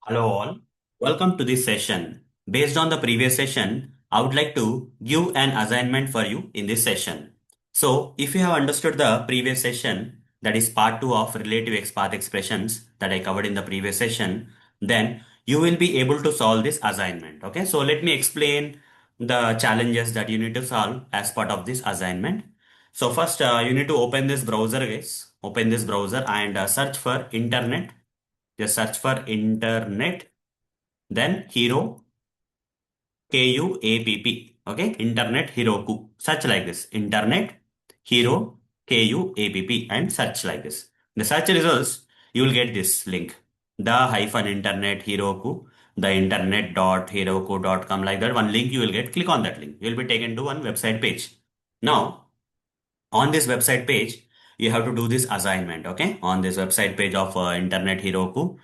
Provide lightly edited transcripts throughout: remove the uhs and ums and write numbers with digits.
Hello all, welcome to this session. Based on the previous session, I would like to give an assignment for you in this session. So, if you have understood the previous session, that is part 2 of relative XPath expressions that I covered in the previous session, then you will be able to solve this assignment. Okay, so let me explain the challenges that you need to solve as part of this assignment. So first, you need to open this browser, guys. Open this browser and search for internet. Just search for internet, then hero, Kuapp. Okay, internet Heroku. Search like this. Internet hero, Kuapp, and search like this. The search results, you will get this link. The hyphen internet Heroku, the internet.heroku.com, like that. One link you will get. Click on that link. You will be taken to one website page. Now, on this website page, you have to do this assignment. Okay, on this website page of internet Heroku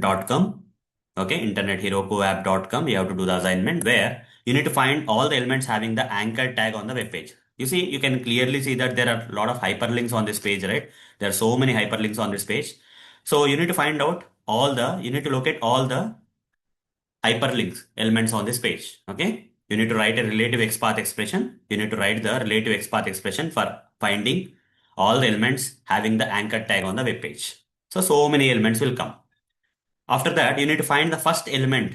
com. Okay, internetherokuapp.com. You have to do the assignment where you need to find all the elements having the anchor tag on the web page. You see, you can clearly see that there are a lot of hyperlinks on this page, right? There are so many hyperlinks on this page. So you need to find out you need to locate all the hyperlinks elements on this page. Okay. You need to write a relative XPath expression. You need to write the relative XPath expression for finding all the elements having the anchor tag on the web page. So many elements will come. After that, you need to find the first element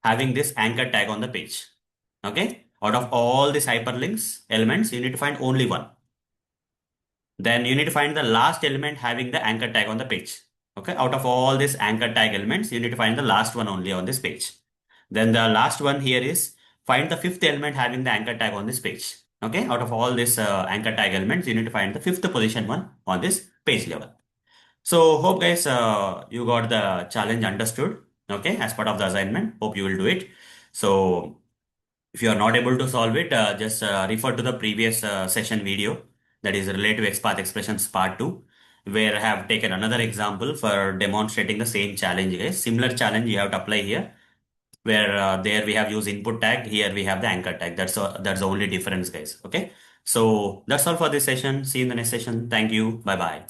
having this anchor tag on the page. Okay. Out of all these hyperlinks elements, you need to find only one. Then you need to find the last element having the anchor tag on the page. Okay. Out of all these anchor tag elements, you need to find the last one only on this page. Then the last one here is find the fifth element having the anchor tag on this page. Okay. Out of all these anchor tag elements, you need to find the fifth position one on this page level. So hope guys you got the challenge understood. Okay, as part of the assignment. Hope you will do it. So if you are not able to solve it, just refer to the previous session video, that is relative XPath expressions part 2, where I have taken another example for demonstrating the same challenge, guys. Similar challenge you have to apply here, where there we have used input tag, here we have the anchor tag. That's the only difference, guys. Okay. So that's all for this session. See you in the next session. Thank you. Bye bye.